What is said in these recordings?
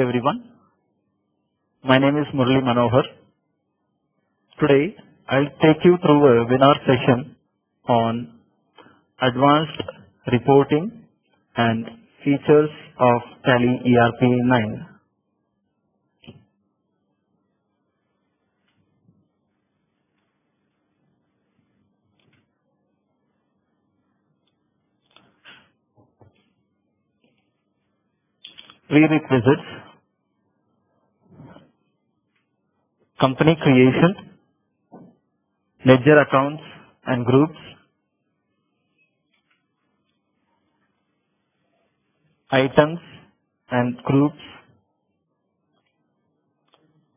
everyone. My name is Murali Manohar. Today, I'll take you through a webinar session on advanced reporting and features of Tally.ERP 9. Prerequisites: company creation, ledger accounts and groups, items and groups,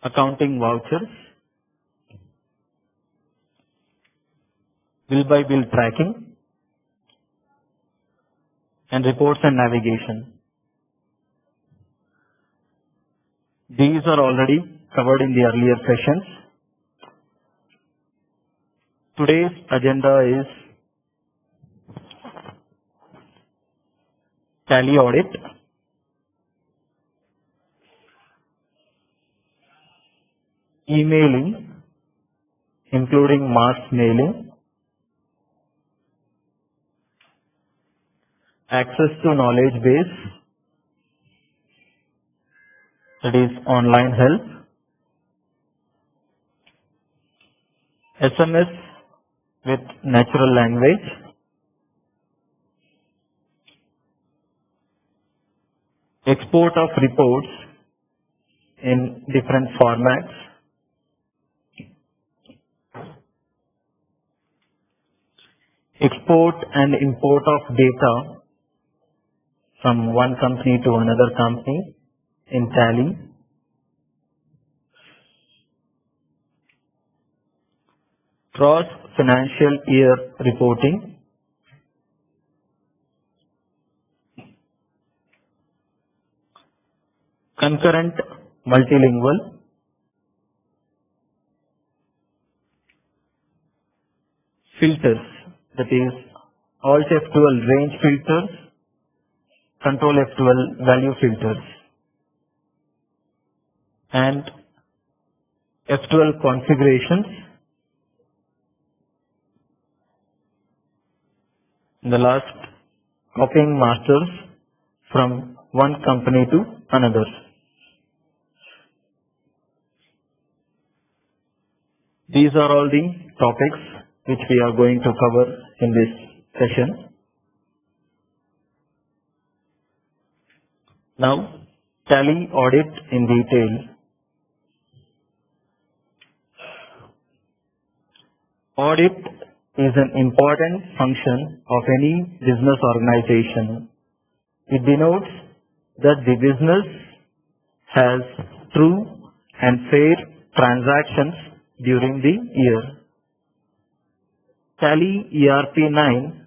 accounting vouchers, bill by bill tracking, and reports and navigation. These are already covered in the earlier sessions. Today's agenda is Tally Audit, emailing, including mass mailing, access to knowledge base, that is online help, SMS with natural language, export of reports in different formats, export and import of data from one company to another company in Tally, cross financial year reporting, concurrent multilingual, filters, that is Alt F12 range filters, Control F12 value filters, and F12 configurations. The last, copying masters from one company to another. These are all the topics which we are going to cover in this session. Now, Tally Audit in detail. Audit is an important function of any business organization. It denotes that the business has true and fair transactions during the year. Tally.ERP 9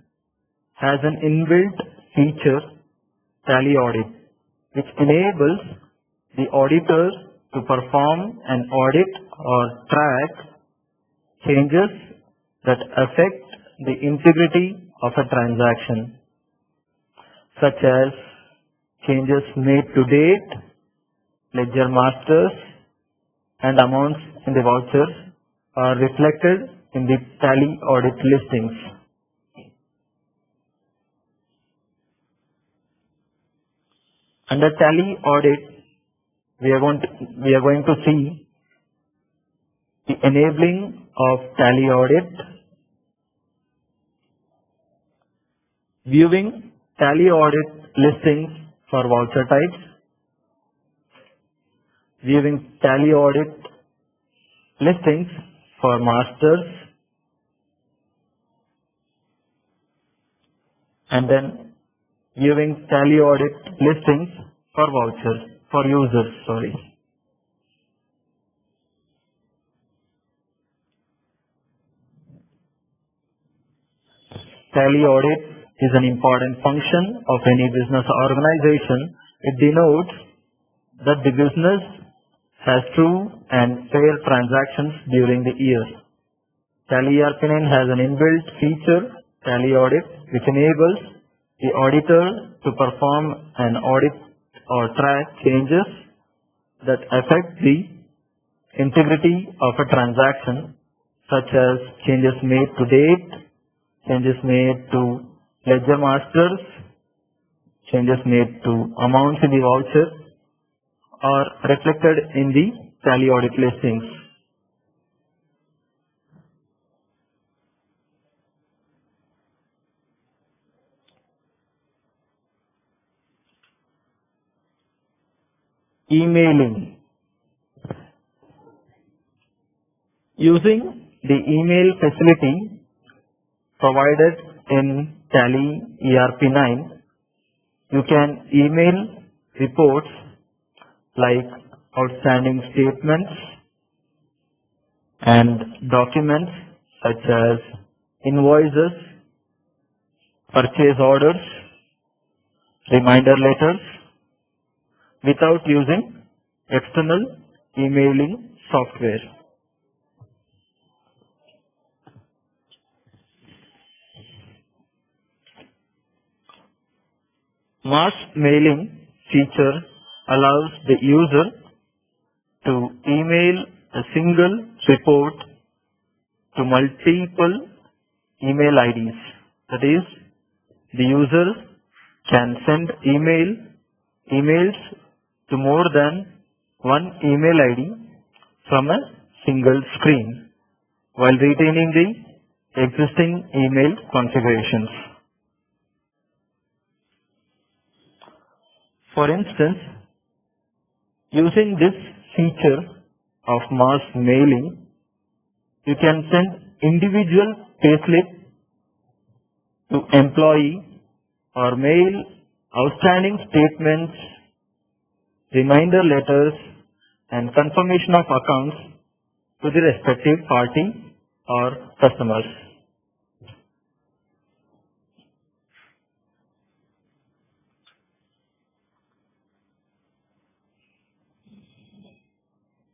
has an inbuilt feature, Tally Audit, which enables the auditor to perform an audit or track changes that affect the integrity of a transaction, such as changes made to date, ledger masters, and amounts in the vouchers are reflected in the Tally Audit listings. Under Tally Audit, we are going to see the enabling of Tally Audit, viewing Tally Audit listings for voucher types, viewing Tally Audit listings for masters, and then viewing Tally Audit listings for vouchers, for users, Tally Audit is an important function of any business organization. It denotes that the business has true and fair transactions during the year. Tally.ERP 9 has an inbuilt feature, Tally Audit, which enables the auditor to perform an audit or track changes that affect the integrity of a transaction, such as changes made to date, changes made to ledger masters, changes made to amounts in the voucher, are reflected in the Tally audit listings. Emailing. Using the email facility provided in Tally.ERP 9, you can email reports like outstanding statements and documents such as invoices, purchase orders, reminder letters without using external emailing software. Mass mailing feature allows the user to email a single report to multiple email IDs. That is, the user can send emails to more than one email ID from a single screen while retaining the existing email configurations. For instance, using this feature of mass mailing, you can send individual payslip to employee or mail outstanding statements, reminder letters, and confirmation of accounts to the respective party or customers.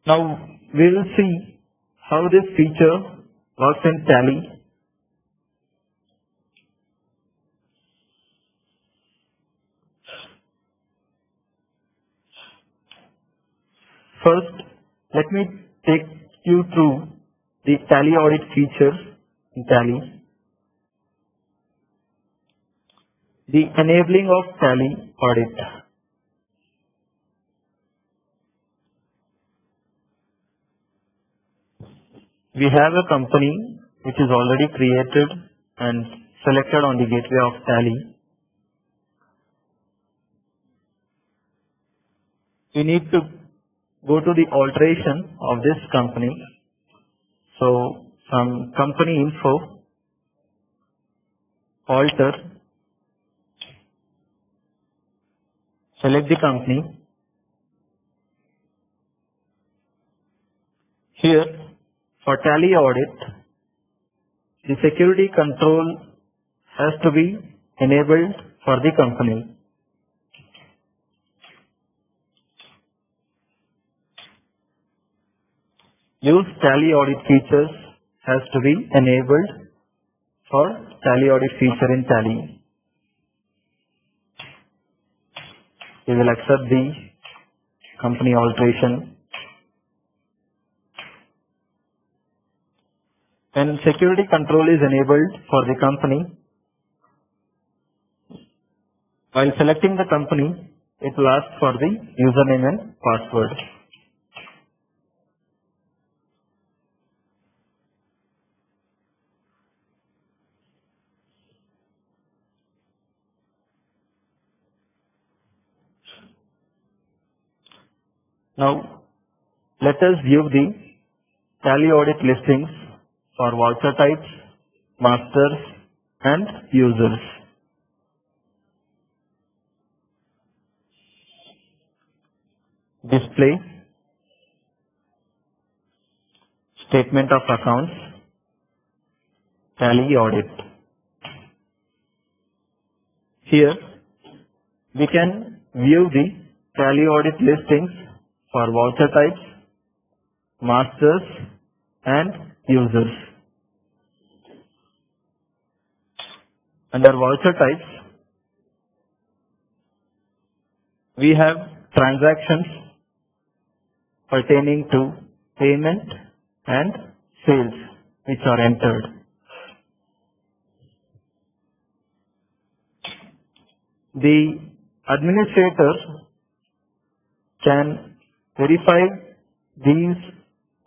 Now we will see how this feature works in Tally. First, let me take you through the Tally audit features in Tally. The enabling of Tally audit. We have a company which is already created and selected on the gateway of Tally. We need to go to the alteration of this company. So from company info, alter, select the company. Here for Tally audit, the security control has to be enabled for the company. Use Tally audit features has to be enabled for Tally audit feature in Tally. We will accept the company alteration. When security control is enabled for the company, while selecting the company, it will ask for the username and password. Now, let us view the Tally audit listings for voucher types, masters, and users. Display, statement of accounts, Tally audit. Here, we can view the Tally audit listings for voucher types, masters, and users. Under voucher types, we have transactions pertaining to payment and sales which are entered. The administrator can verify these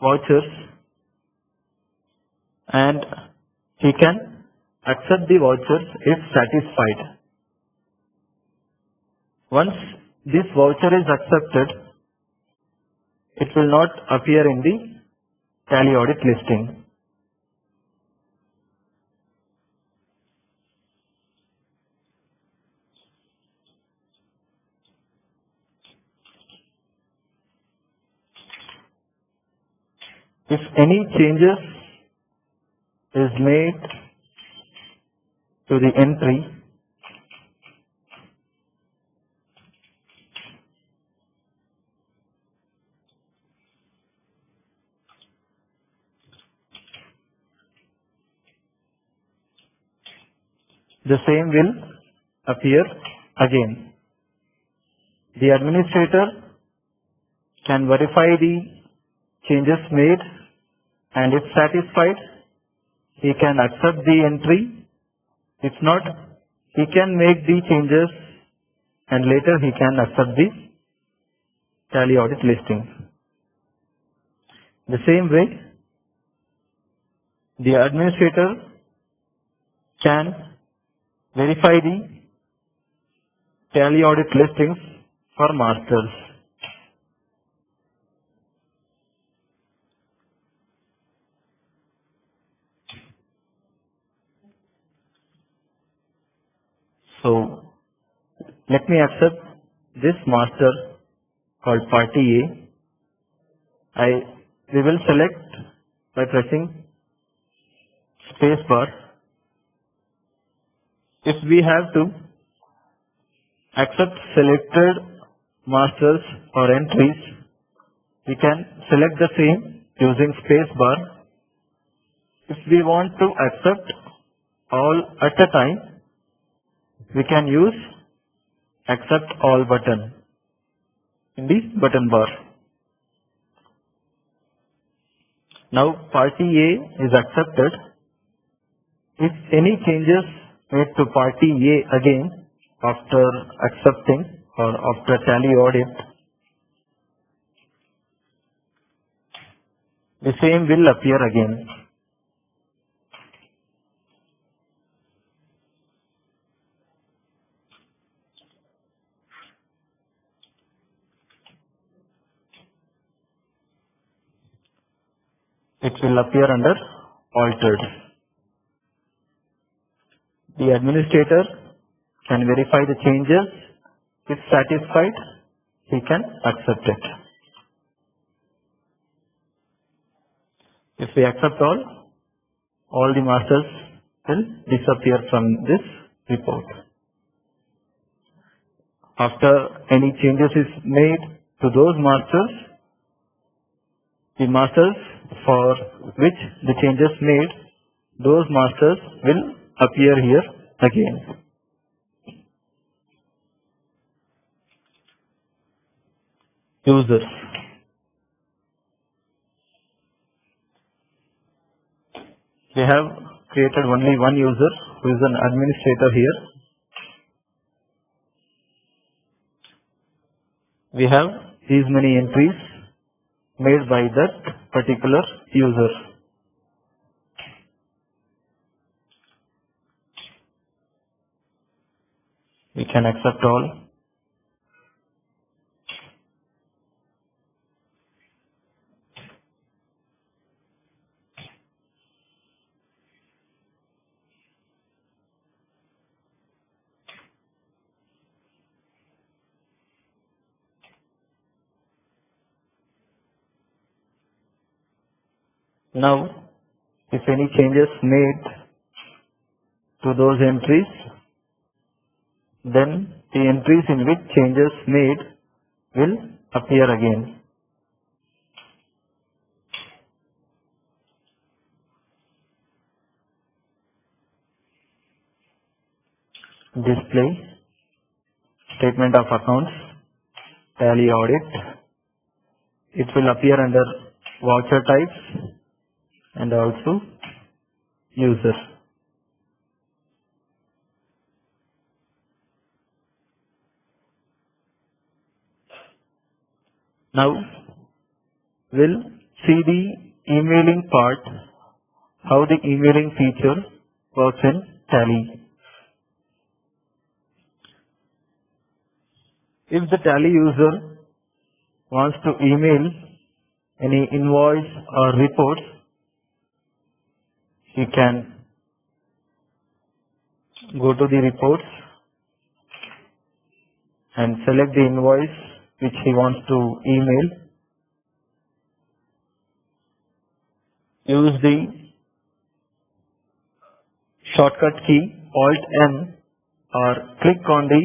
vouchers and he can accept the vouchers if satisfied. Once this voucher is accepted, it will not appear in the Tally audit listing. If any changes is made to the entry, the same will appear again. The administrator can verify the changes made, and if satisfied, he can accept the entry. If not, he can make the changes and later he can accept the Tally audit listing. The same way, the administrator can verify the Tally audit listings for masters. So, let me accept this master called party A. We will select by pressing space bar. If we have to accept selected masters or entries, we can select the same using space bar. If we want to accept all at a time, we can use accept all button in the button bar. Now party A is accepted. If any changes made to party A again after accepting or after Tally audit, the same will appear again. It will appear under altered. The administrator can verify the changes. If satisfied, he can accept it. If we accept all the masters will disappear from this report. After any changes is made to those masters, the masters for which the changes made, those masters will appear here again. Users. We have created only one user who is an administrator here. We have these many entries made by that particular user. We can accept all. Now, if any changes made to those entries, then the entries in which changes made will appear again. Display, statement of accounts, Tally audit, it will appear under voucher types and also user. Now we'll see the emailing part, how the emailing feature works in Tally. If the Tally user wants to email any invoice or reports, he can go to the reports and select the invoice which he wants to email. Use the shortcut key Alt-N or click on the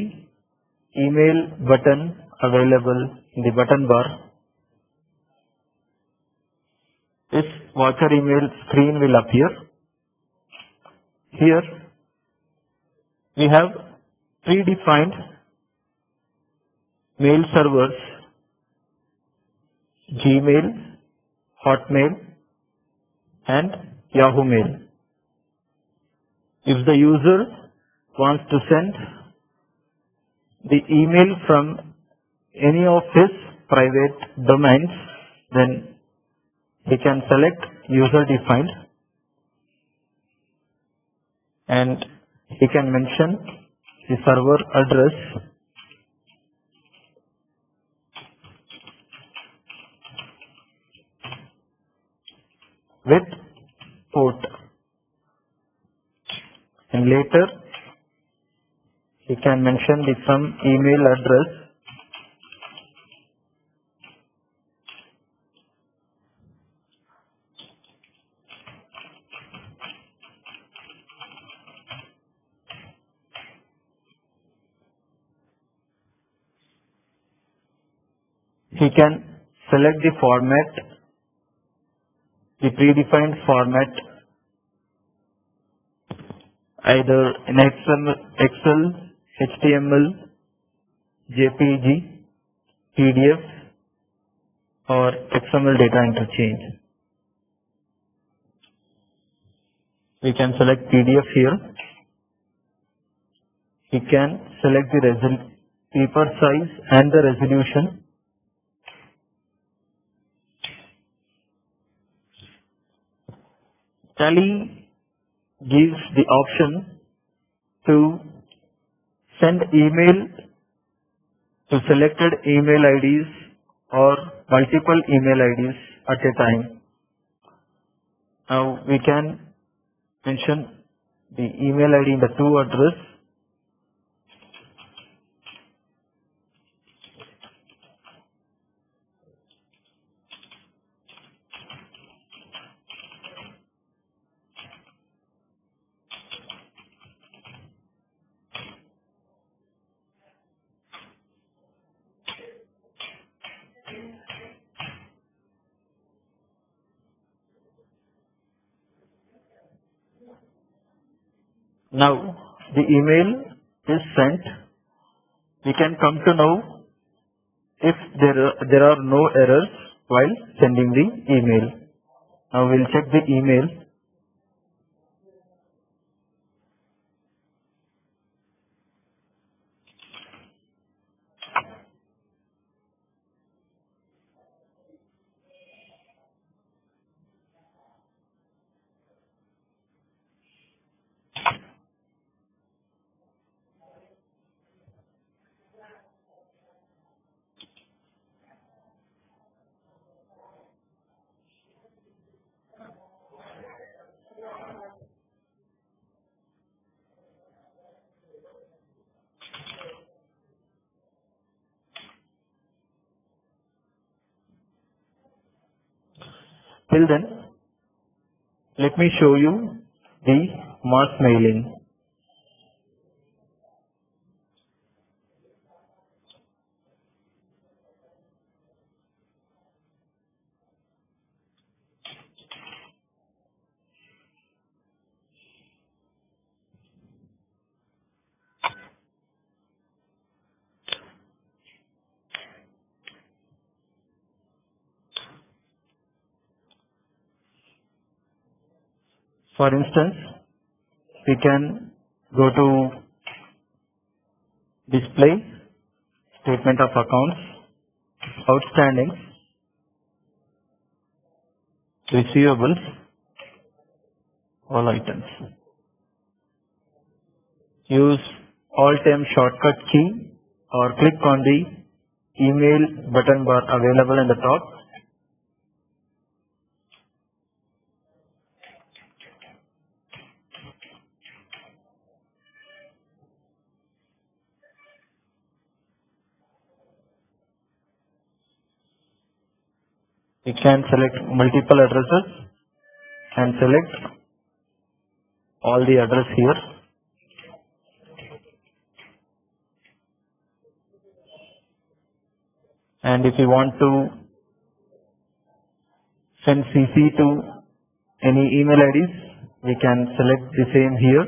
email button available in the button bar. This voucher email screen will appear. Here we have predefined mail servers: Gmail, Hotmail, and Yahoo Mail. If the user wants to send the email from any of his private domains, then he can select user defined and he can mention the server address with port, and later he can mention some email address he can select the format, the predefined format, either in Excel, HTML, JPG, PDF, or XML data interchange. We can select PDF here. He can select the paper size and the resolution. Tally gives the option to send email to selected email IDs or multiple email IDs at a time. Now we can mention the email ID in the to address. Now the email is sent. We can come to know if there are no errors while sending the email. Now we'll check the email. Till then, let me show you the mass mailing. For instance, we can go to display, statement of accounts, outstandings, receivables, all items. Use Alt-M shortcut key or click on the email button bar available in the top. You can select multiple addresses and select all the address here. And if you want to send CC to any email IDs, we can select the same here.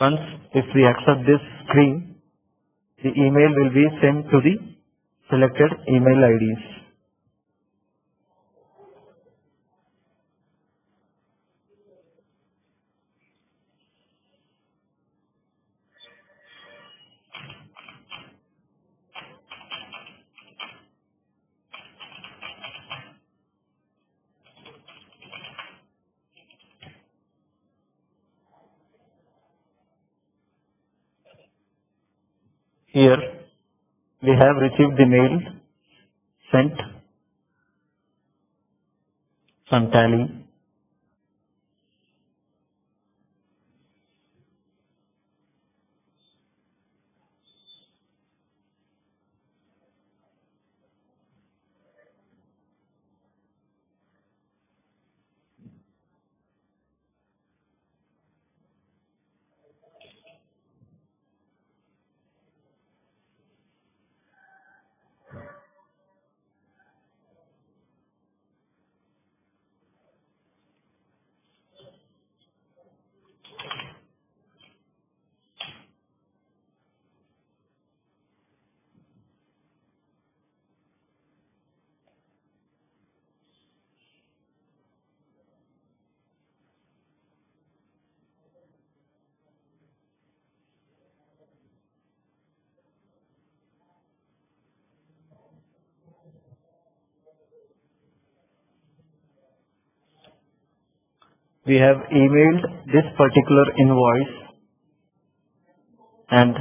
Once if we accept this screen, the email will be sent to the selected email IDs. Here we have received the mail sent from Tally. We have emailed this particular invoice, and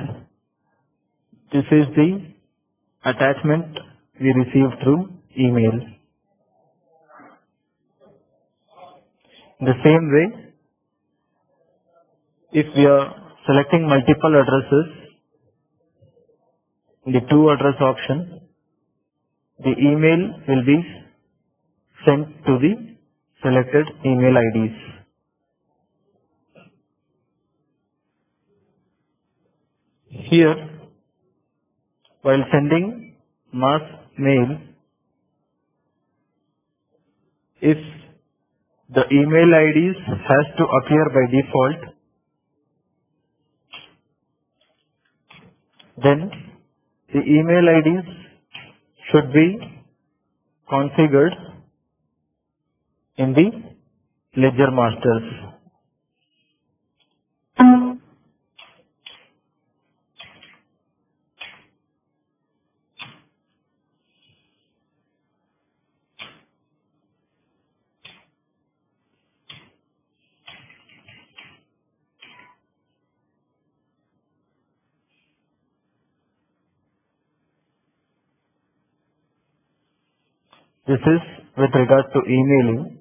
this is the attachment we received through email. In the same way, if we are selecting multiple addresses, in the to address option, the email will be sent to the selected email IDs. Here, while sending mass mail, if the email IDs has to appear by default, then the email IDs should be configured in the ledger masters. This is with regard to emailing.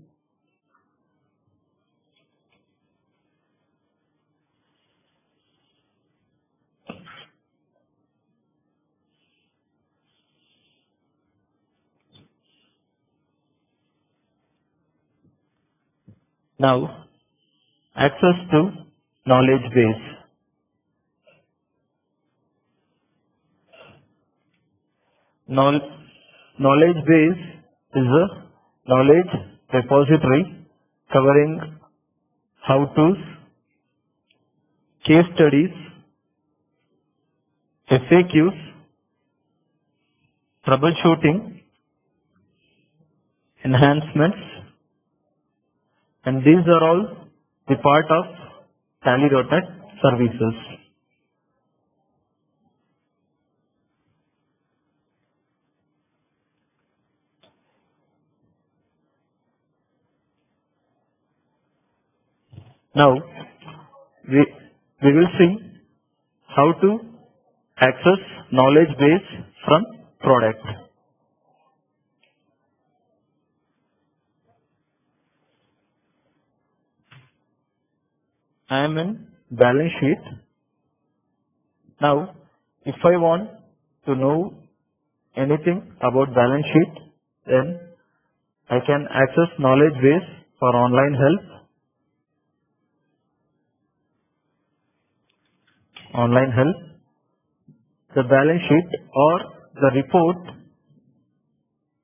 Now, access to knowledge base. Knowledge base is a knowledge repository covering how-tos, case studies, FAQs, troubleshooting, enhancements, and these are all the part of Tally.NET services. Now, we will see how to access knowledge base from product. I am in balance sheet. Now, if I want to know anything about balance sheet, then I can access knowledge base for online help. Online help, the balance sheet or the report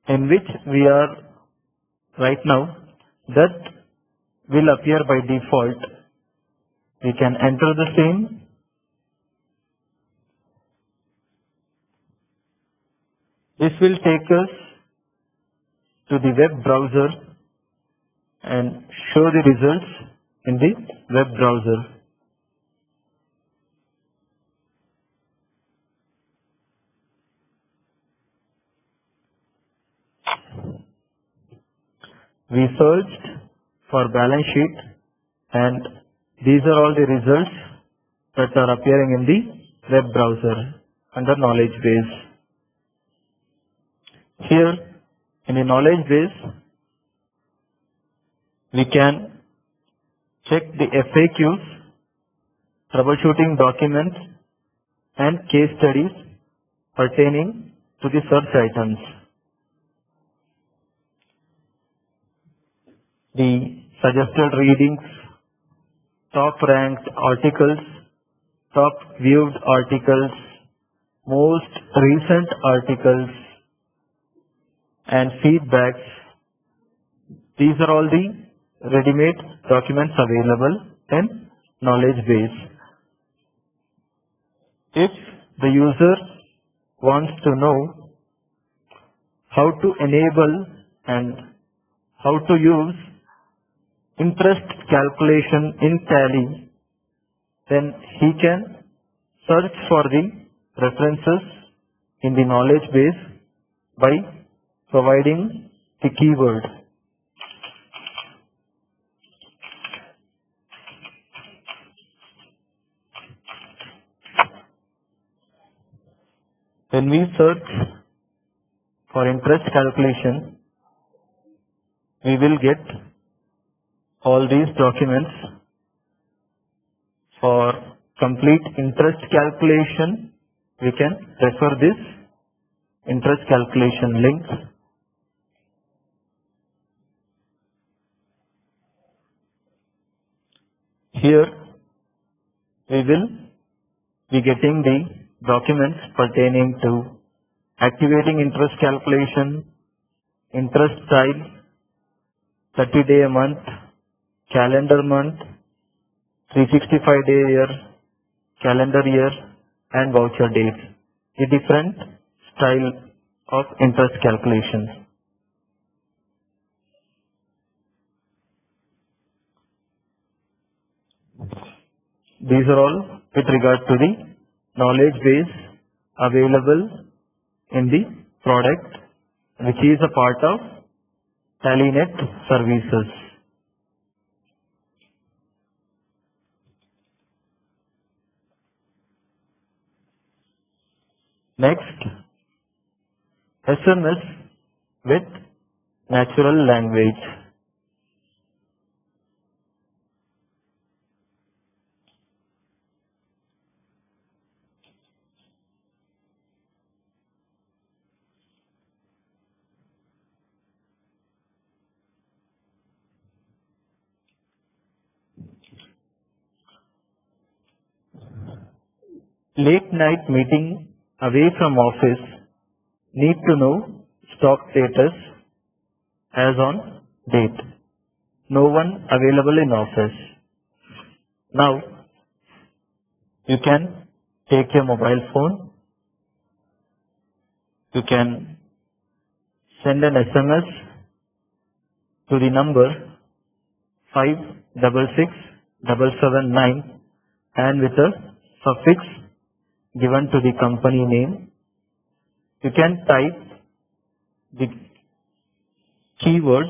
in which we are right now, that will appear by default. We can enter the same. This will take us to the web browser and show the results in the web browser. We searched for balance sheet and these are all the results that are appearing in the web browser under knowledge base. Here in the knowledge base, we can check the FAQs, troubleshooting documents and case studies pertaining to the search items. The suggested readings, top ranked articles, top viewed articles, most recent articles, and feedbacks. These are all the ready-made documents available in knowledge base. If the user wants to know how to enable and how to use interest calculation in Tally, then he can search for the references in the knowledge base by providing the keyword. When we search for interest calculation, we will get all these documents. For complete interest calculation, we can refer this interest calculation link. Here we will be getting the documents pertaining to activating interest calculation, interest style, 30-day a month, calendar month, 365-day year, calendar year, and voucher days. The different style of interest calculation. These are all with regard to the knowledge base available in the product, which is a part of Tally.NET services. Next, SMS with natural language. Late night meeting away from office, need to know stock status as on date. No one available in office. Now, you can take your mobile phone You can send an SMS to the number 566779 and with a suffix given to the company name. You can type the keyword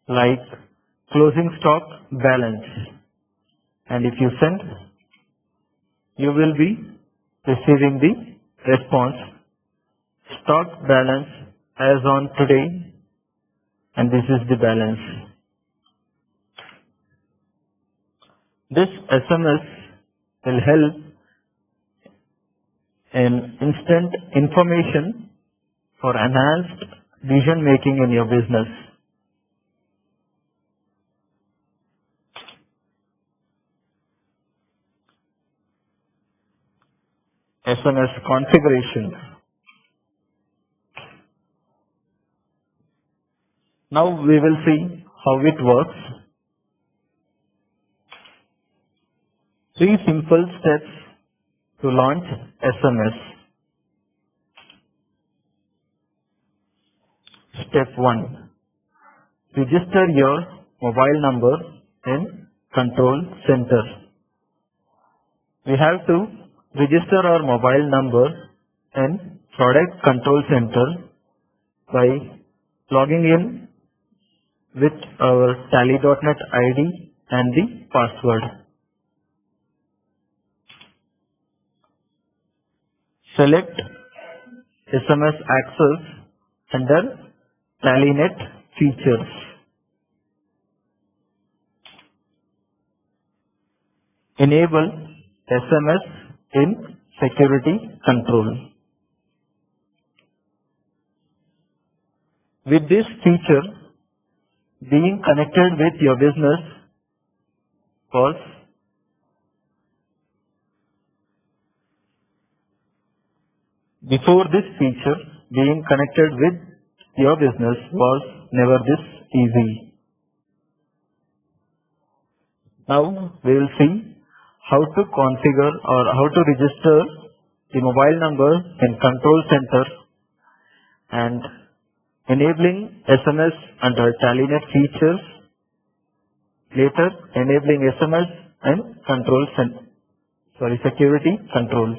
like closing stock balance, and if you send, you will be receiving the response stock balance as on today, and this is the balance. This SMS will help in instant information for enhanced decision making in your business. SMS configuration. Now we will see how it works. 3 simple steps to launch SMS. Step 1. Register your mobile number in Control Center. We have to register our mobile number in Product Control Center by logging in with our Tally.NET ID and the password. Select SMS access under Tally.NET features. Enable SMS in security control. With this feature, being connected with your business was before this feature, being connected with your business was never this easy. Now we will see how to configure or how to register the mobile number in Control Center and enabling SMS under Tally.NET features, later enabling SMS and security control.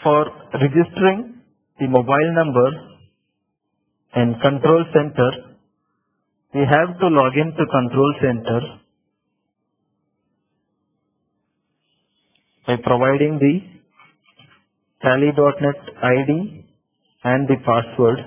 For registering the mobile number in Control Center, we have to log in to Control Center by providing the Tally.NET ID and the password.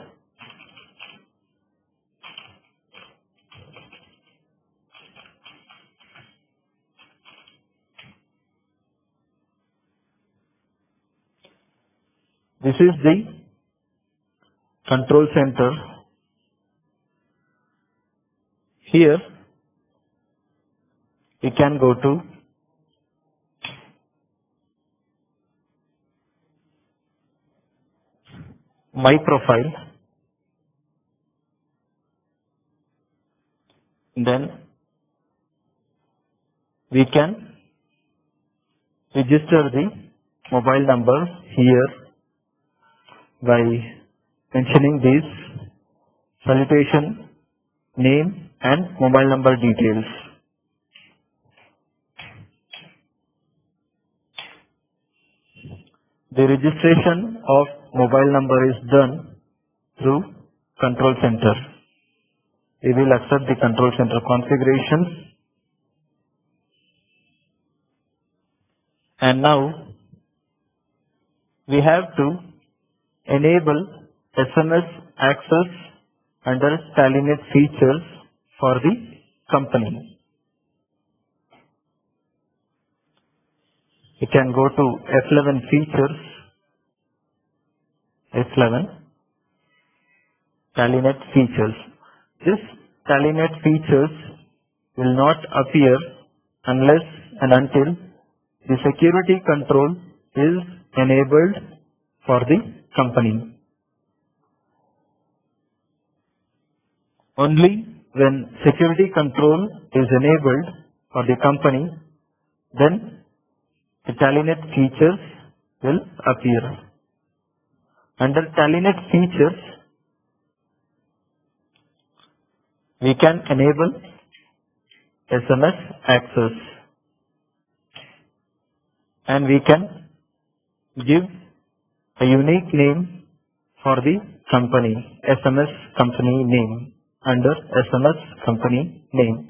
This is the Control Center. Here we can go to My Profile, then we can register the mobile number here by mentioning these salutation, name and mobile number details. The registration of mobile number is done through Control Center. We will accept the Control Center configurations. And now we have to enable SMS access under Tally.NET features for the company. You can go to F11 features, F11 Tally.NET features. This Tally.NET features will not appear unless and until the security control is enabled for the company. Only when security control is enabled for the company, then the TallyNet features will appear. Under TallyNet features, we can enable SMS access, and we can give a unique name for the company, SMS company name. Under SMS company name,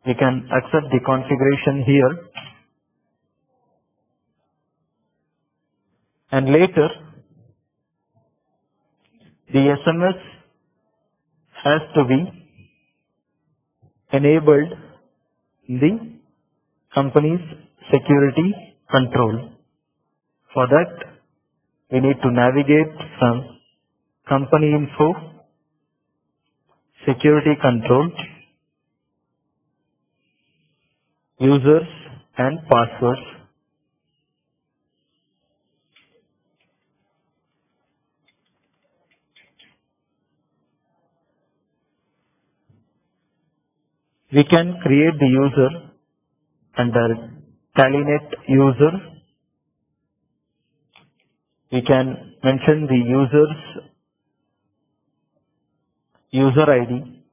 we can accept the configuration here, and later the SMS has to be enabled in the company's security control. For that, we need to navigate from company info, security control, users and passwords. We can create the user under TallyNet user. We can mention the user's user ID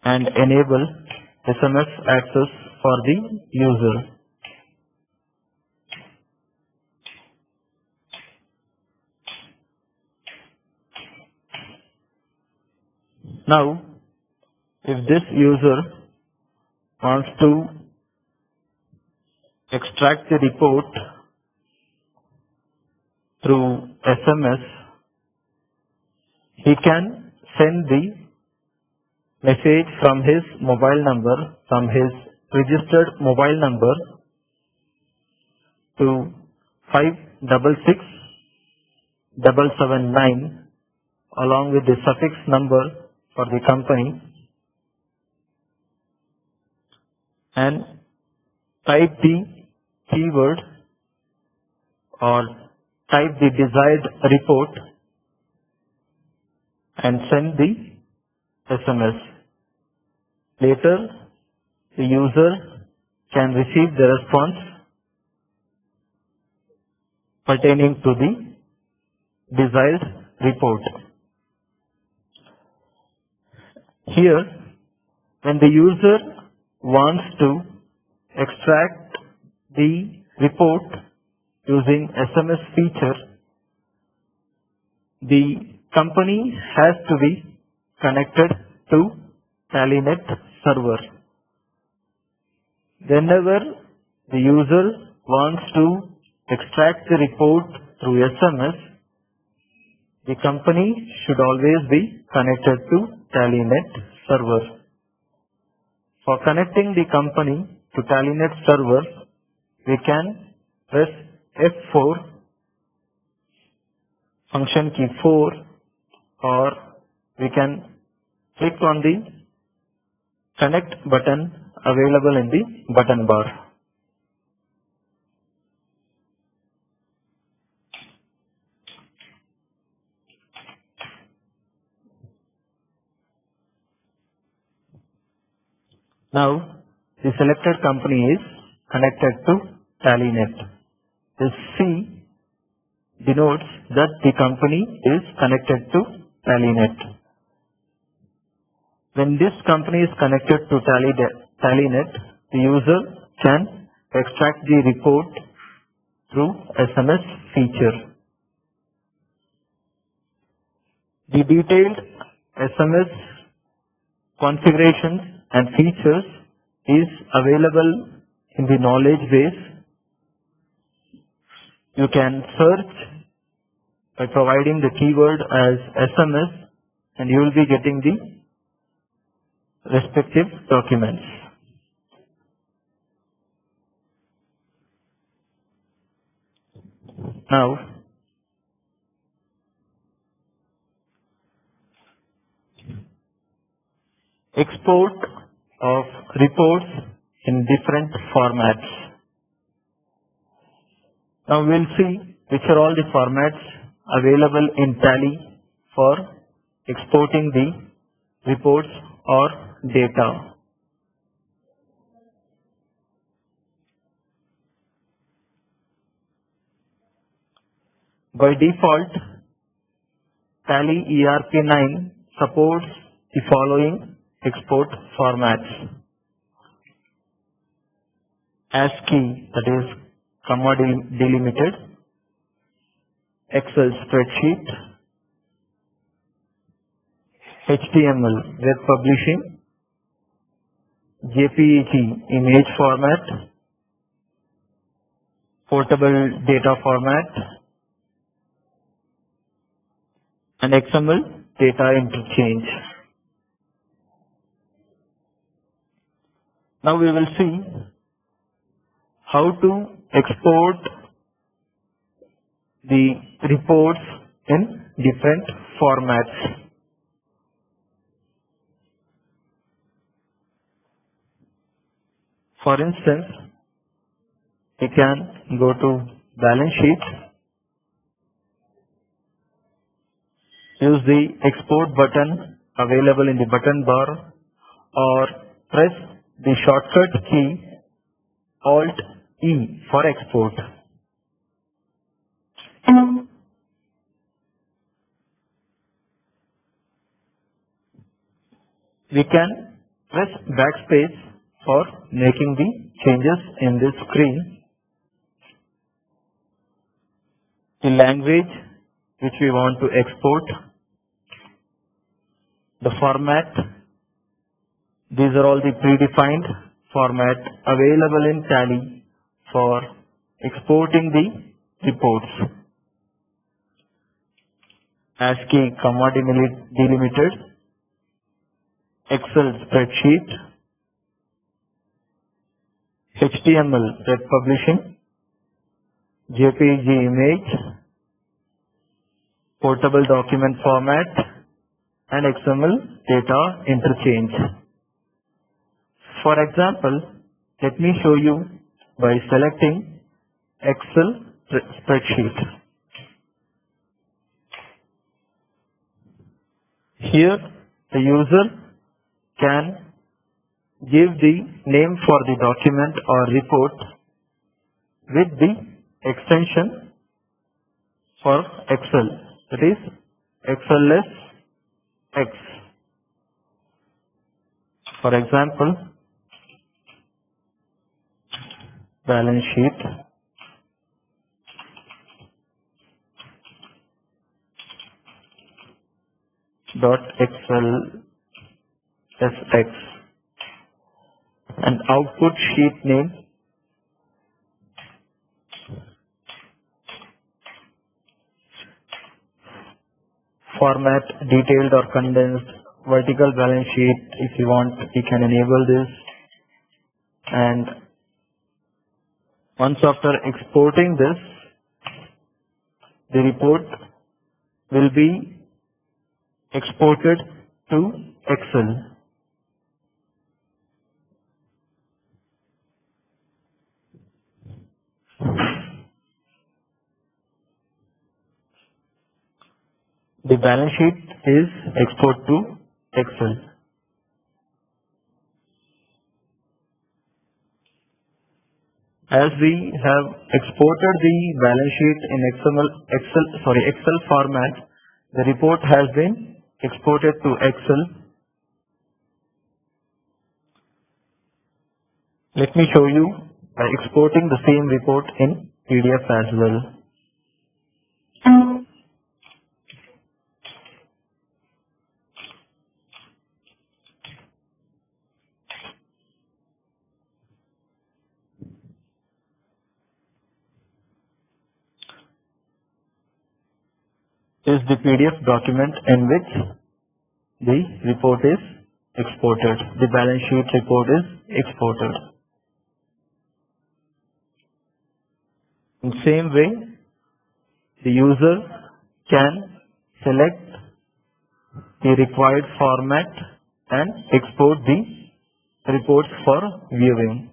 and enable SMS access for the user. Now, if this user wants to extract the report through SMS, he can send the message from his mobile number, from his registered mobile number to 566779 along with the suffix number for the company, and type the keyword or type the desired report and send the SMS. Later, the user can receive the response pertaining to the desired report. Here, when the user wants to extract the report using SMS feature, the company has to be connected to TallyNet server. Whenever the user wants to extract the report through SMS, the company should always be connected to TallyNet server. For connecting the company to TallyNet server, we can press F4, function key 4, or we can click on the connect button available in the button bar. Now, the selected company is connected to TallyNet. This C denotes that the company is connected to TallyNet. When this company is connected to TallyNet, the user can extract the report through SMS feature. The detailed SMS configurations and features is available in the knowledge base. You can search by providing the keyword as SMS, and you will be getting the respective documents. Now, export of reports in different formats. Now we will see which are all the formats available in Tally for exporting the reports or data. By default, Tally.ERP 9 supports the following export formats: ASCII, that is comma delimited, Excel spreadsheet, HTML web publishing, JPEG image format, portable data format, and XML data interchange. Now we will see how to export the reports in different formats. For instance, we can go to balance sheet, use the export button available in the button bar, or press the shortcut key Alt-E for export. We can press backspace for making the changes in this screen. The language which we want to export, the format, these are all the predefined format available in Tally for exporting the reports. ASCII comma delimited, Excel spreadsheet, HTML web publishing, JPEG image, portable document format, and XML data interchange. For example, let me show you by selecting Excel spreadsheet. Here, the user can give the name for the document or report with the extension for Excel, that is XLS X. For example, balance sheet, .XLSX, and output sheet name, format detailed or condensed, vertical balance sheet. If you want, you can enable this. And once after exporting this, the report will be exported to Excel. The balance sheet is exported to Excel. As we have exported the balance sheet in Excel format, the report has been exported to Excel. Let me show you by exporting the same report in PDF as well. Is the PDF document in which the report is exported. The balance sheet report is exported. In the same way, the user can select the required format and export the reports for viewing.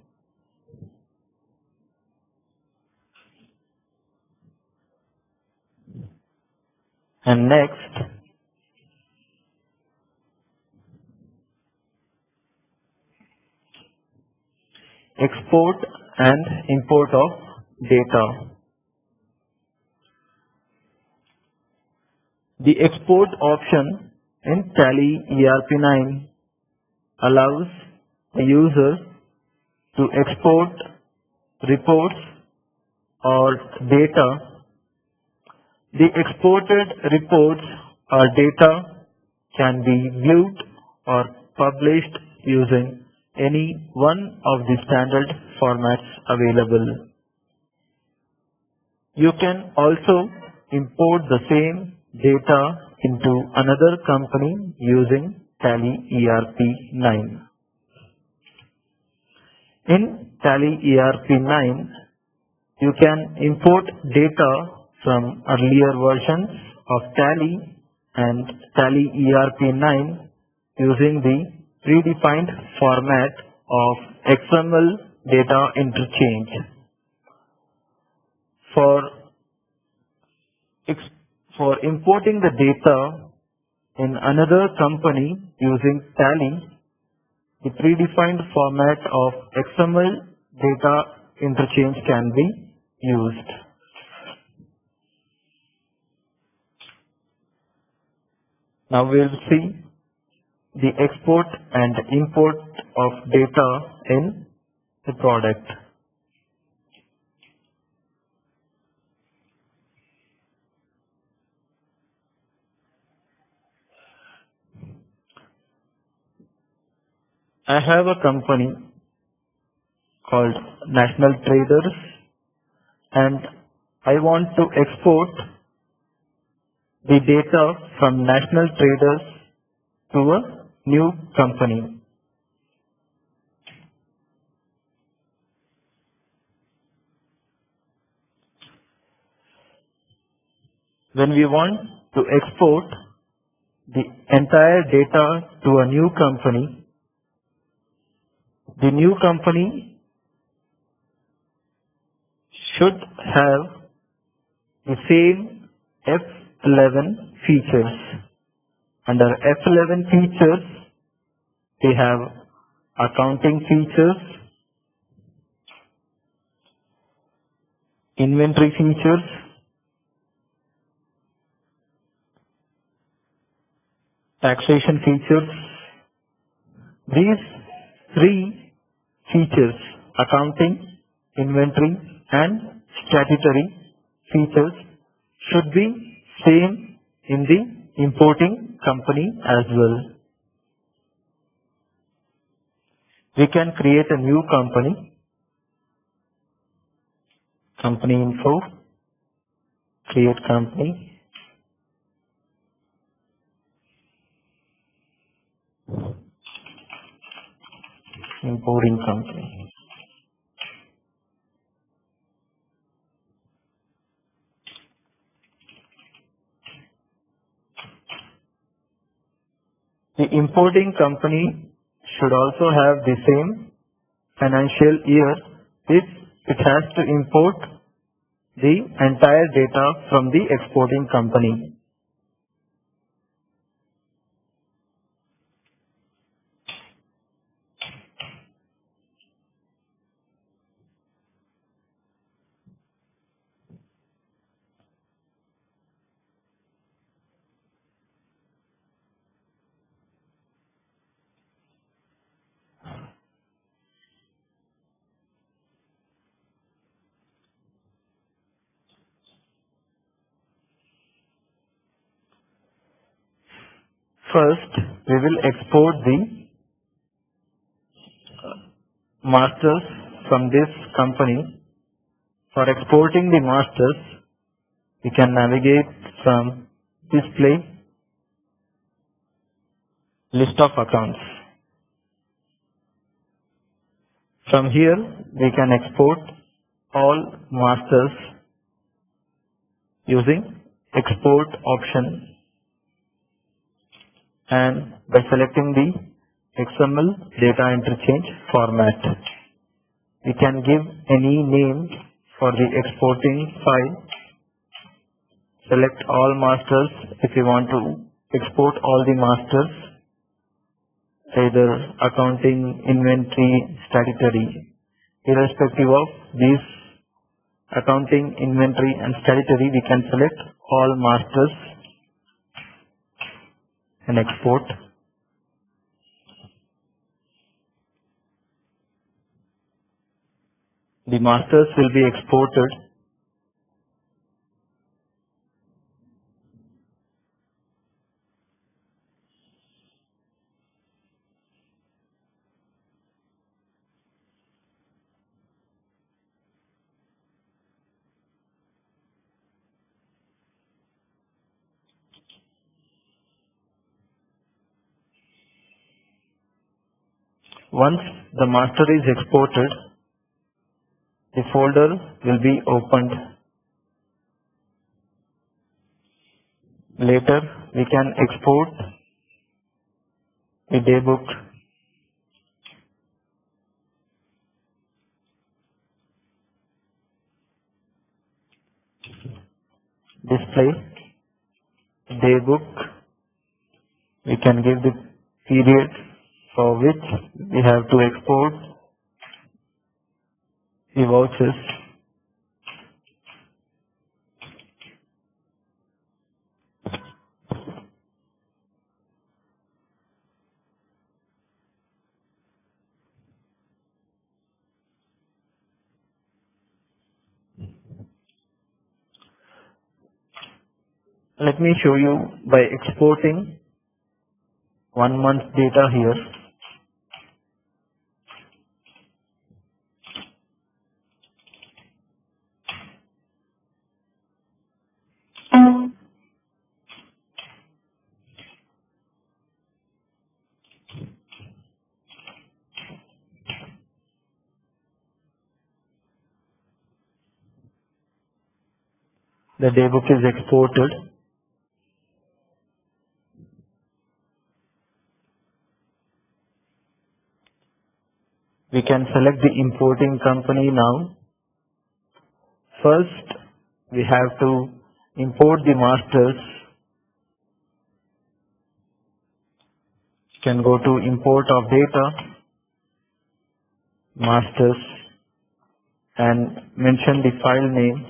And next, export and import of data. The export option in Tally.ERP 9 allows the user to export reports or data. The exported reports or data can be viewed or published using any one of the standard formats available. You can also import the same data into another company using Tally.ERP 9. In Tally.ERP 9, you can import data from earlier versions of Tally and Tally.ERP 9 using the predefined format of XML data interchange. For importing the data in another company using Tally, the predefined format of XML data interchange can be used. Now we will see the export and import of data in the product. I have a company called National Traders and I want to export the data from National Traders to a new company. When we want to export the entire data to a new company, the new company should have the same F11 features. Under F11 features, we have accounting features, inventory features, taxation features. These three features, accounting, inventory and statutory features, should be same in the importing company as well. We can create a new company, company info, create company, importing company. The importing company should also have the same financial year if it has to import the entire data from the exporting company. First, we will export the masters from this company. For exporting the masters, we can navigate from display, list of accounts. From here, we can export all masters using export option. And by selecting the XML data interchange format, we can give any name for the exporting file. Select all masters if you want to export all the masters, either accounting, inventory, statutory. Irrespective of these accounting, inventory and statutory, we can select all masters and export. The masters will be exported. Once the master is exported, the folder will be opened. Later, we can export a daybook, display daybook. We can give the period for which we have to export the vouchers. Let me show you by exporting 1 month data here. The daybook is exported. We can select the importing company now. First, we have to import the masters. You can go to import of data, masters, and mention the file name.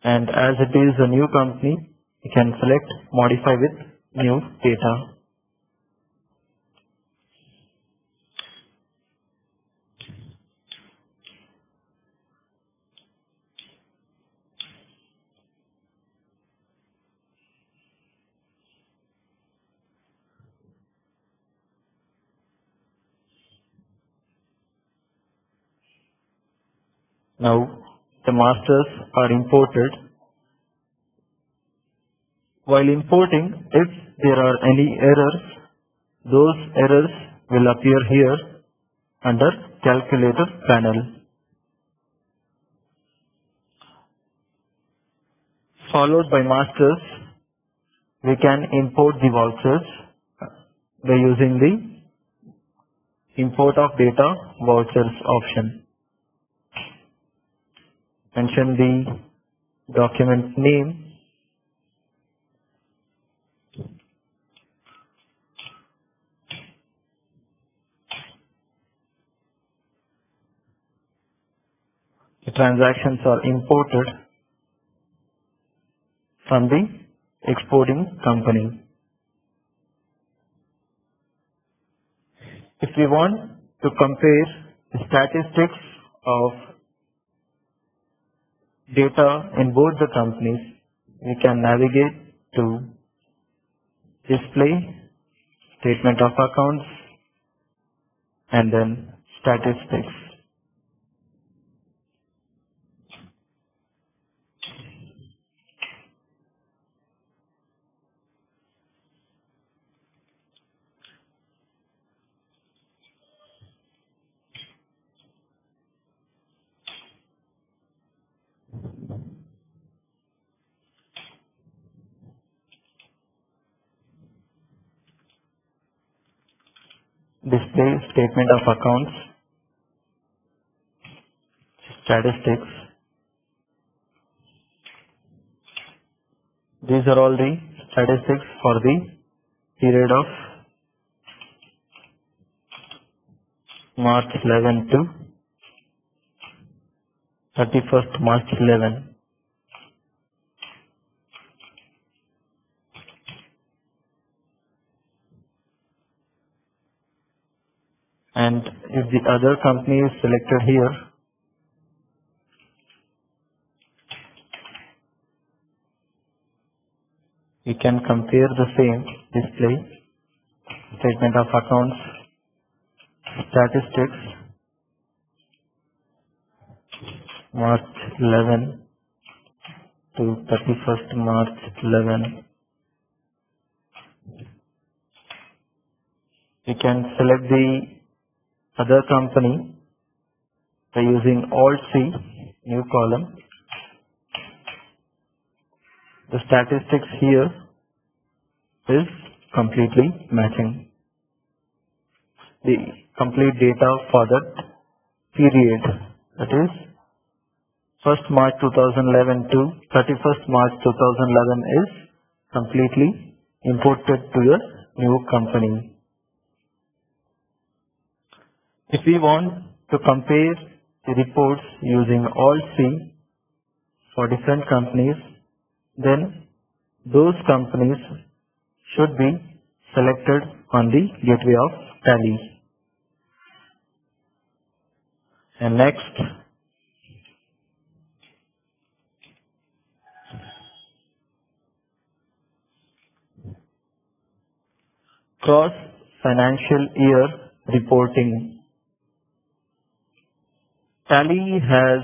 And as it is a new company, you can select modify with new data. Now the masters are imported. While importing, if there are any errors, those errors will appear here under Calculator panel. Followed by masters, we can import the vouchers by using the import of data vouchers option. Mention the document name, the transactions are imported from the exporting company. If we want to compare the statistics of data in both the companies, we can navigate to display, statement of accounts, and then statistics. Display statement of accounts, statistics. These are all the statistics for the period of March 11 to 31st March 11. And if the other company is selected here, we can compare the same display, statement of accounts, statistics, March 11 to 31st March 11. We can select the other company by using Alt-C, new column. The statistics here is completely matching. The complete data for that period, that is 1st March 2011 to 31st March 2011, is completely imported to the new company. If we want to compare the reports using Alt-C for different companies, then those companies should be selected on the gateway of Tally. And next, cross financial year reporting. Tally has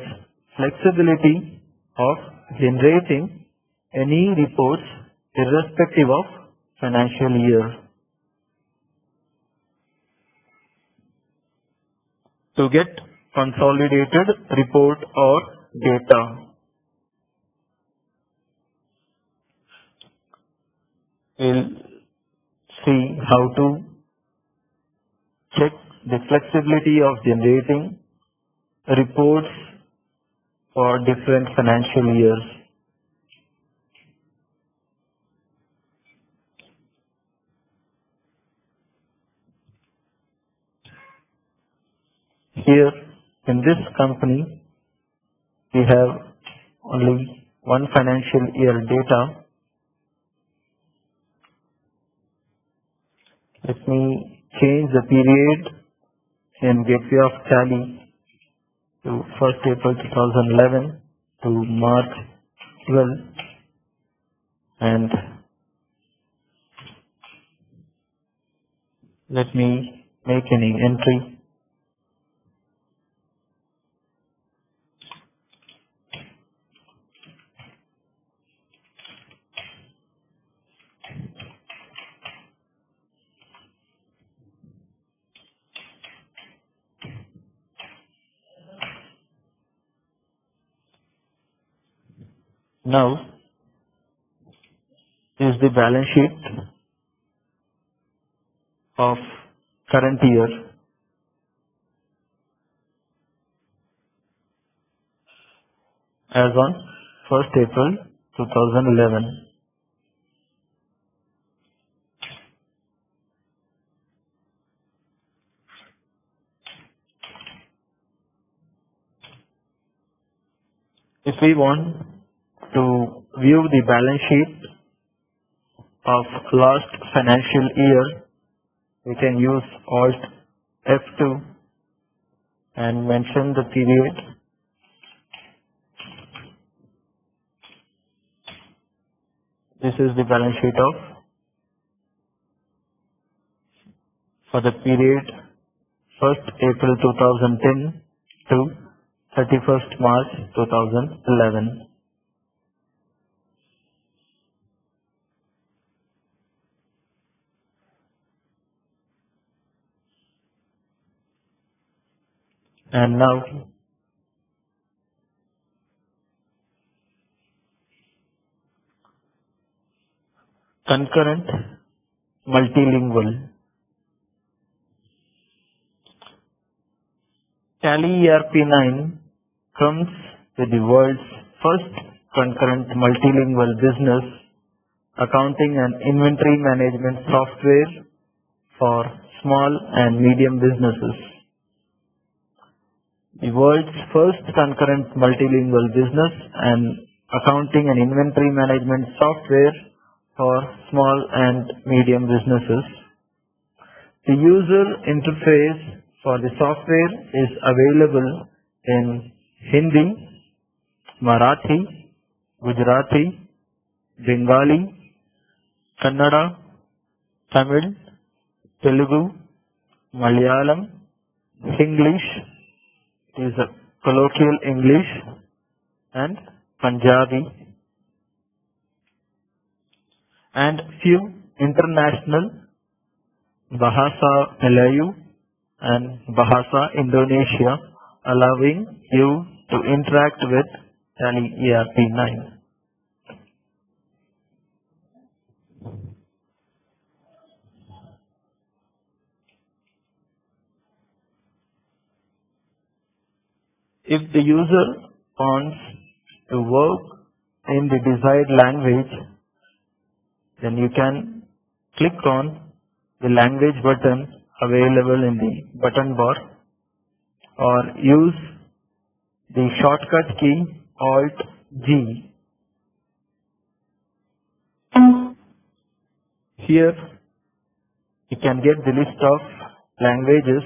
flexibility of generating any reports irrespective of financial year. To get consolidated report or data, we'll see how to check the flexibility of generating reports for different financial years. Here in this company, we have only one financial year data. Let me change the period in gateway of Tally to 1st April 2011 to March 12, and let me make any entry. Now is the balance sheet of current year. As on 1st April 2011. If we want to view the balance sheet of last financial year, we can use Alt F2 and mention the period. This is the balance sheet of for the period 1st April 2010 to 31st March 2011. And now concurrent multilingual. Tally.ERP 9 comes with the world's first concurrent multilingual business accounting and inventory management software for small and medium businesses. the world's first concurrent multilingual business and accounting and inventory management software for small and medium businesses. The user interface for the software is available in Hindi, Marathi, Gujarati, Bengali, Kannada, Tamil, Telugu, Malayalam, English, it is a colloquial English, and Punjabi, and few international Bahasa Melayu and Bahasa Indonesia, allowing you to interact with Tally.ERP 9. If the user wants to work in the desired language, then you can click on the language button available in the button bar, or use the shortcut key Alt G. Here you can get the list of languages .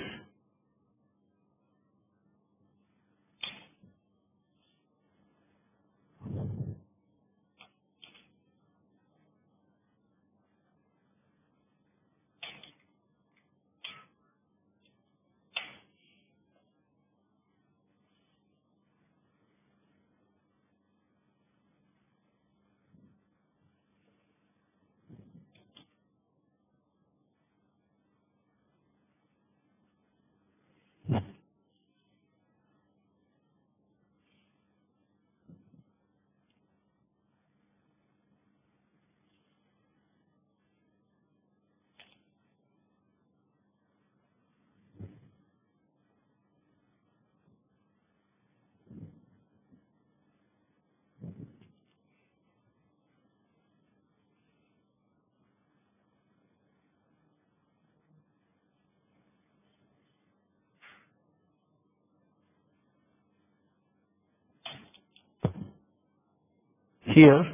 Here,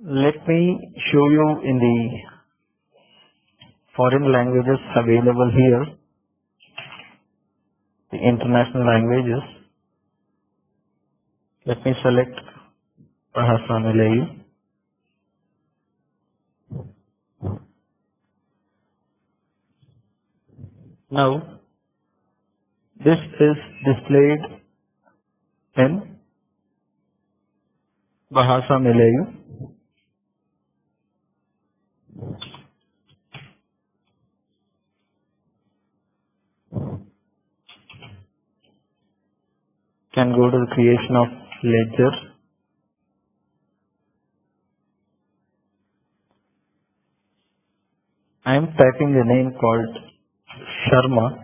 let me show you in the foreign languages available here, the international languages. Let me select Bahasa Melayu. Now, this is displayed in Bahasa Melayu. Can go to the creation of ledger. I am typing the name called Sharma.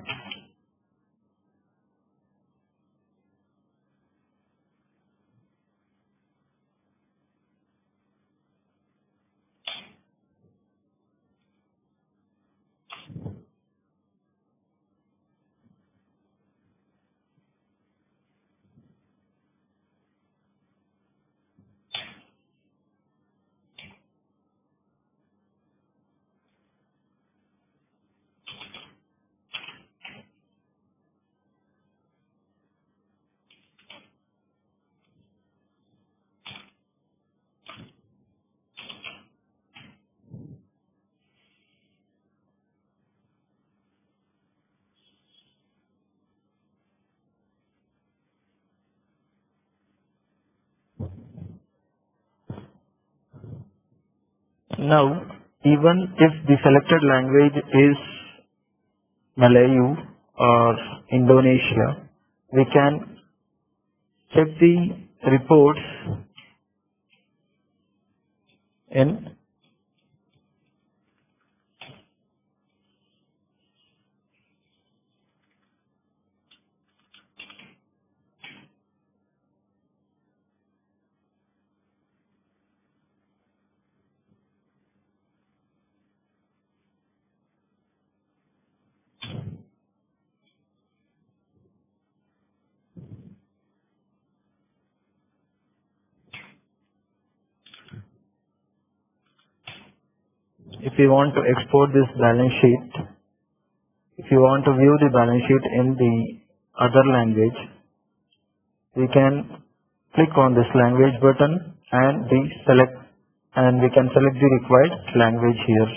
Now, even if the selected language is Malayu or Indonesia, we can check the reports in if you want to export this balance sheet, if you want to view the balance sheet in the other language, we can click on this language button and we can select the required language here.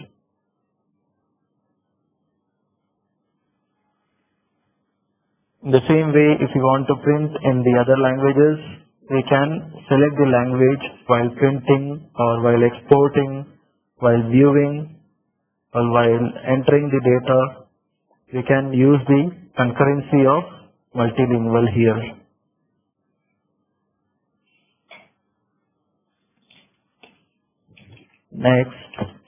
In the same way, if you want to print in the other languages, we can select the language while printing or while exporting, while viewing, or while entering the data. We can use the concurrency of multilingual here. Next,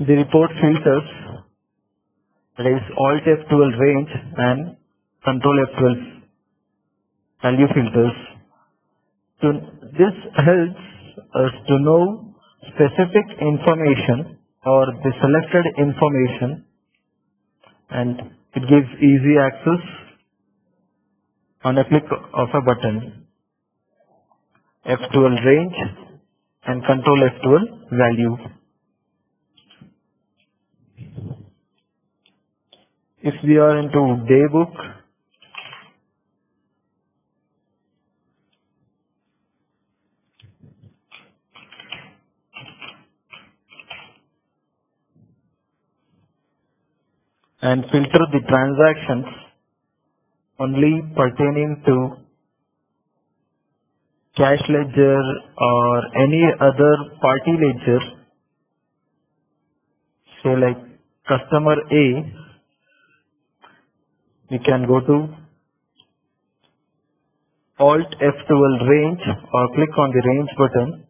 the report filters, that is Alt F12 range and Control F12 value filters. This helps us to know specific information or the selected information, and it gives easy access on a click of a button. F12 range and Control F12 value. If we are into daybook, and filter the transactions only pertaining to cash ledger or any other party ledger, say like customer A, we can go to Alt F12 range or click on the range button,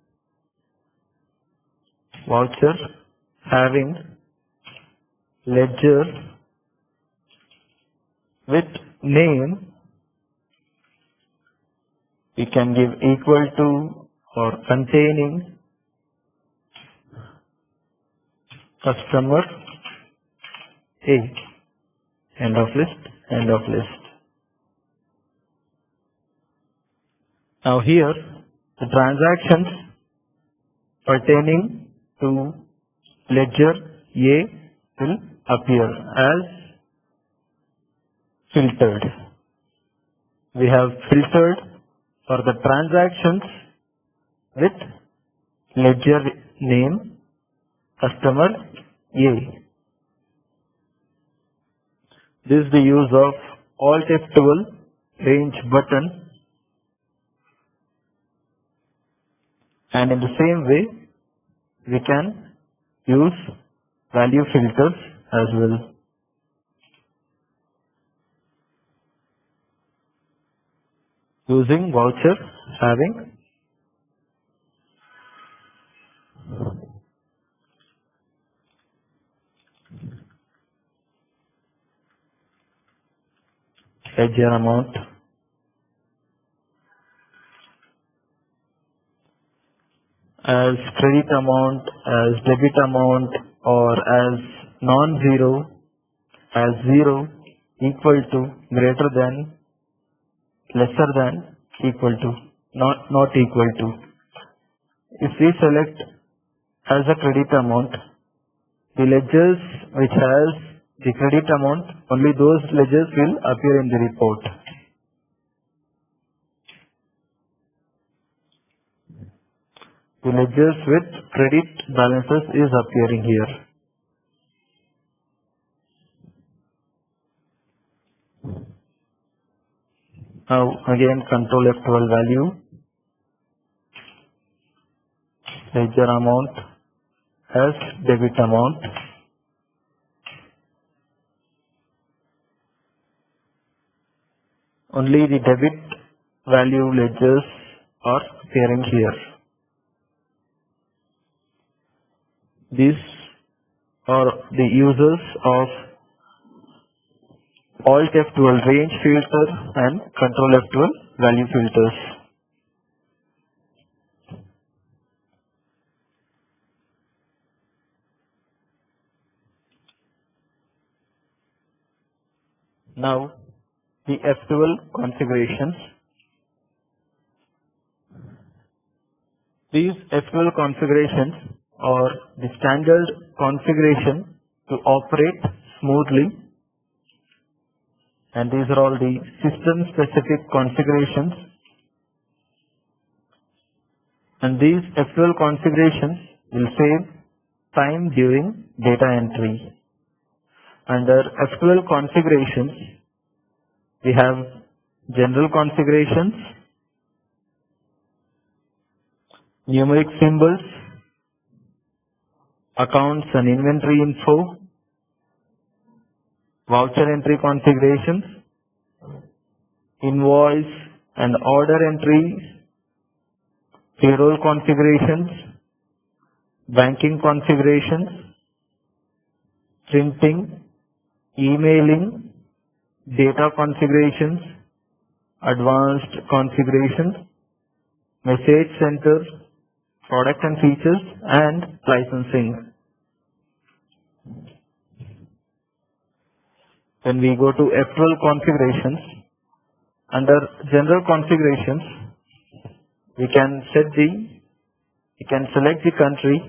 voucher, having ledger with name, we can give equal to or containing customer A. End of list, end of list. Now here, the transactions pertaining to ledger A will appear as filtered. We have filtered for the transactions with ledger name customer A. This is the use of Alt F12 range button, and in the same way we can use value filters as well. Using voucher, having ledger amount, as credit amount, as debit amount, or as non-zero, as 0, equal to, greater than, lesser than, equal to, not equal to. If we select as a credit amount, the ledgers which has the credit amount, only those ledgers will appear in the report. The ledgers with credit balances is appearing here. Now again Control F12 value, ledger amount as debit amount, only the debit value ledgers are appearing here. These are the uses of Alt F12 range filter and Control F12 value filters. Now, the F12 configurations. These F12 configurations are the standard configuration to operate smoothly, and these are all the system specific configurations. And these F12 configurations will save time during data entry. Under F12 configurations, we have general configurations, numeric symbols, accounts and inventory info, voucher entry configurations, invoice and order entries, payroll configurations, banking configurations, printing, emailing, data configurations, advanced configurations, message center, product and features, and licensing. When we go to F12 configurations, under general configurations, we can select the country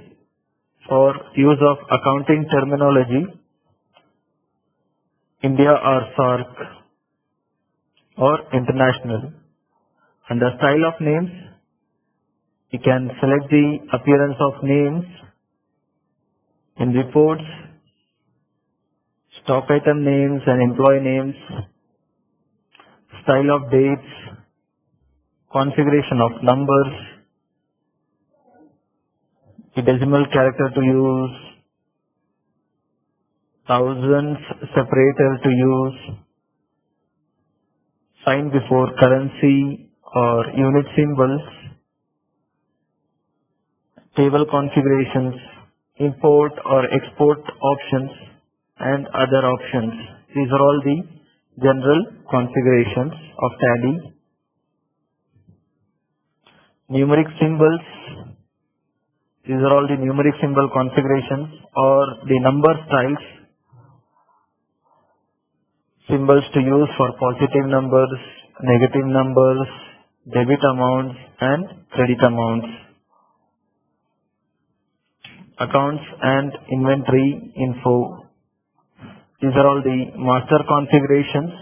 for use of accounting terminology, India or SAARC or international. Under style of names, we can select the appearance of names in reports, stock item names and employee names, style of dates, configuration of numbers, the decimal character to use, thousands separator to use, sign before currency or unit symbols, table configurations, import or export options, and other options. These are all the general configurations of Tally. Numeric symbols. These are all the numeric symbol configurations or the number styles. Symbols to use for positive numbers, negative numbers, debit amounts, and credit amounts. Accounts and inventory info. These are all the master configurations.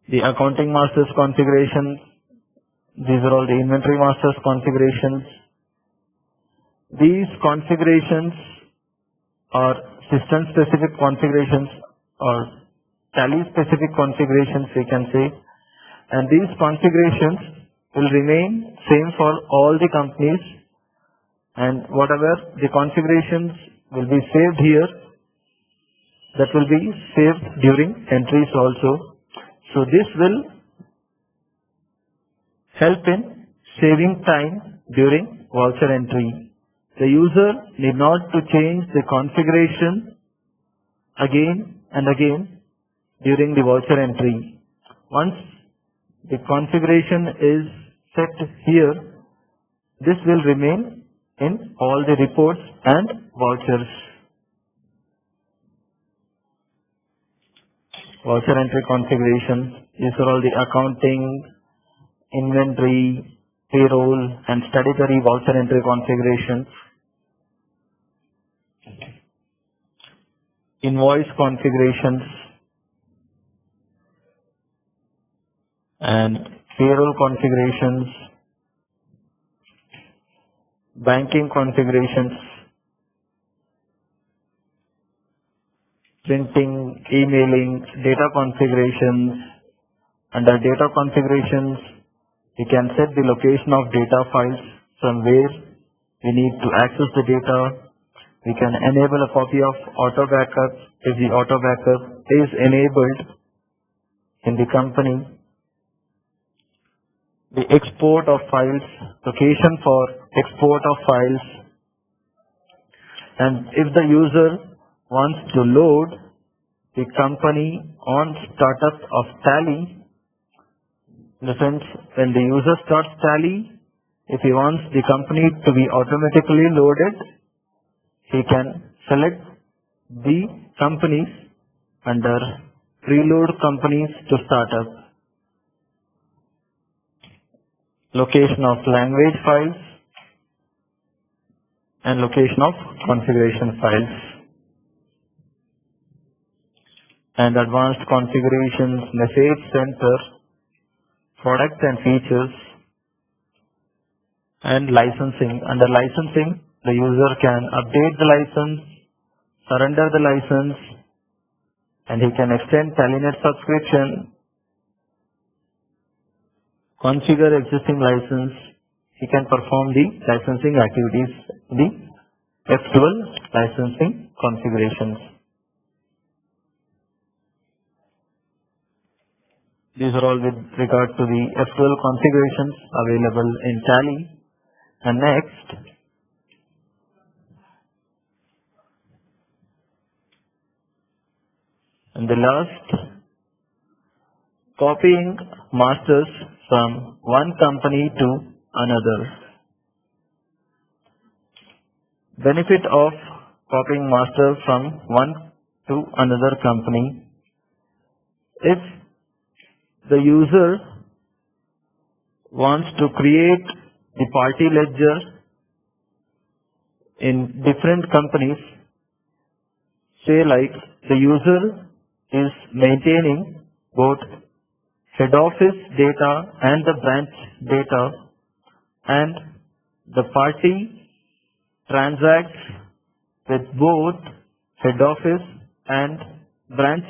The accounting masters configurations. These are all the inventory masters configurations. These configurations are system specific configurations or Tally specific configurations, we can say, and these configurations will remain same for all the companies, and whatever the configurations will be saved here, that will be saved during entries also. So this will help in saving time during voucher entry. The user need not to change the configuration again and again during the voucher entry. Once the configuration is set here, this will remain in all the reports and vouchers. Voucher entry configurations. These are all the accounting, inventory, payroll, and statutory voucher entry configurations. Invoice configurations and payroll configurations, banking configurations, printing, emailing, data configurations. Under data configurations, we can set the location of data files from where we need to access the data. We can enable a copy of auto backup if the auto backup is enabled in the company. The export of files, location for export of files, and if the user wants to load the company on startup of Tally, in the sense when the user starts Tally, if he wants the company to be automatically loaded, he can select the companies under Preload Companies to Startup. Location of language files and location of configuration files. And advanced configurations, message center, product and features, and licensing. Under licensing, the user can update the license, surrender the license, and he can extend Tally.net subscription, configure existing license. He can perform the licensing activities, the F12 licensing configurations. These are all with regard to the F12 configurations available in Tally. And next, and the last, copying masters from one company to another. Benefit of copying master from one to another company. If the user wants to create the party ledger in different companies, say like the user is maintaining both head office data and the branch data, and the party transacts with both head office and branch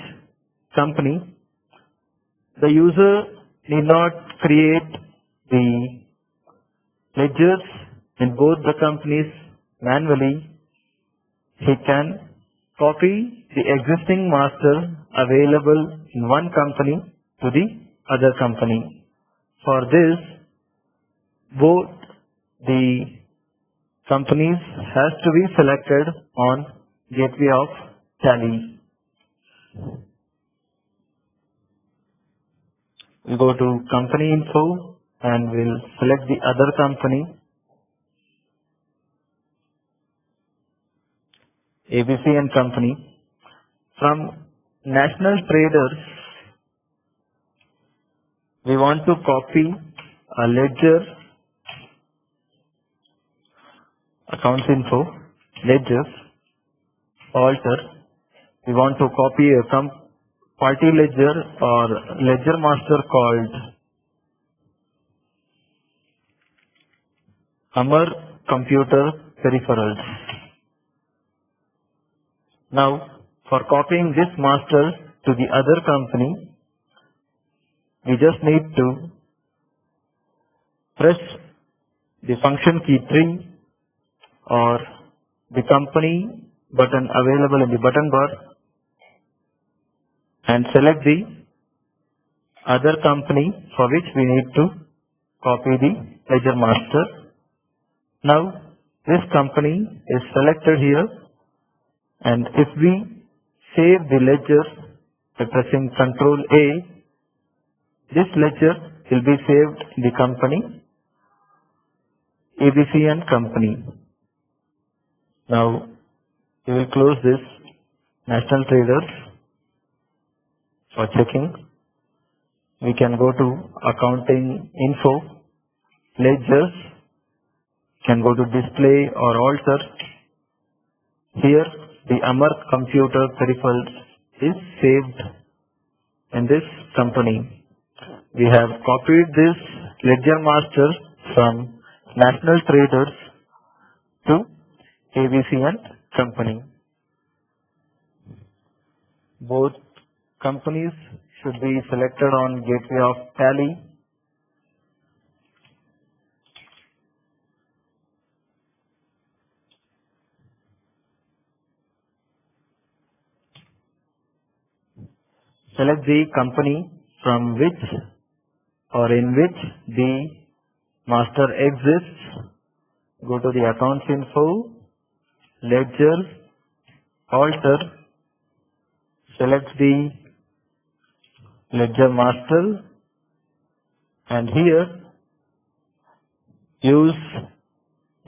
company, the user need not create the ledgers in both the companies manually. He can copy the existing master available in one company to the other company. For this, both the companies has to be selected on Gateway of Tally. We'll go to company info and we'll select the other company, ABC and Company. From National Traders, we want to copy a ledger, accounts info, ledgers, alter. We want to copy a party ledger or ledger master called Amar Computer Peripherals. Now, for copying this master to the other company, we just need to press the function key 3 or the company button available in the button bar and select the other company for which we need to copy the ledger master. Now, this company is selected here, and if we save the ledger by pressing Ctrl A, this ledger will be saved in the company ABC and Company. Now, we will close this National Traders for checking. We can go to Accounting Info, Ledgers, can go to Display or Alter. Here, the Amar Computer Peripherals is saved in this company. We have copied this ledger master from National Traders to ABC and Company. Both companies should be selected on Gateway of Tally. Select the company from which or in which the master exists. Go to the Accounts Info, Ledgers, Alter, select the ledger master, and here use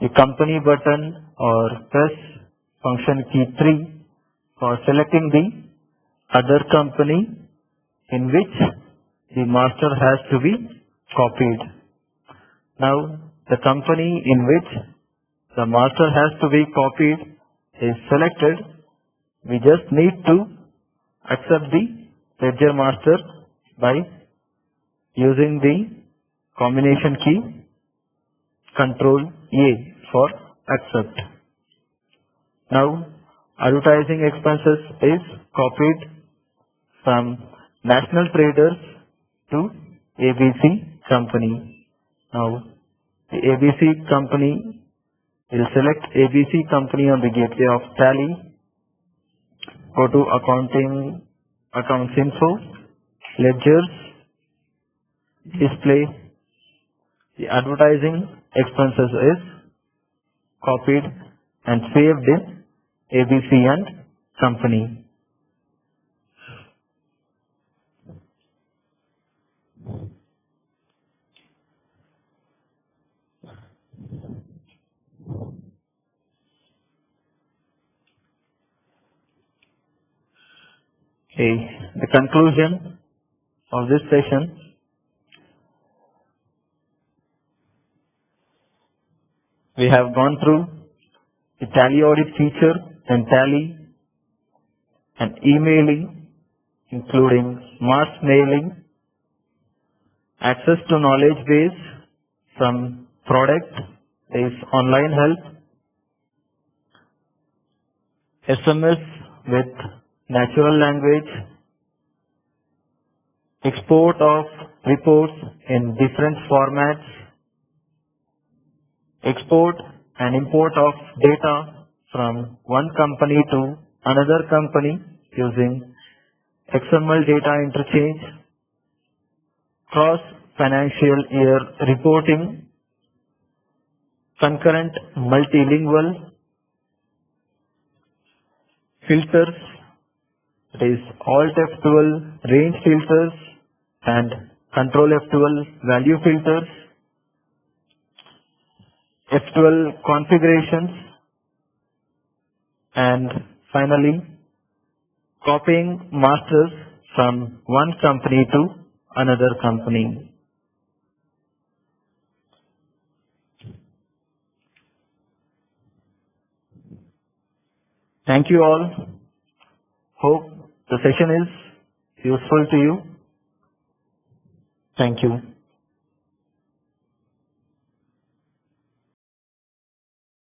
the company button or press function key 3 for selecting the other company in which the master has to be copied. Now, the company in which the master has to be copied is selected. We just need to accept the ledger master by using the combination key Control A for accept. Now, advertising expenses is copied from National Traders to ABC company. Now, the ABC company will select ABC company on the gateway of Tally. Go to accounting, accounts info, ledgers, display. The advertising expenses is copied and saved in ABC and company. Okay, the conclusion of this session. We have gone through the Tally audit feature and Tally and emailing, including mass mailing, access to knowledge base from product is online help, SMS with natural language, export of reports in different formats, export and import of data from one company to another company using XML data interchange, cross financial year reporting, concurrent multilingual, filters, that is Alt F12 range filters and Control F12 value filters, F12 configurations, and finally copying masters from one company to another company. Thank you all. Hope the session is useful to you. Thank you.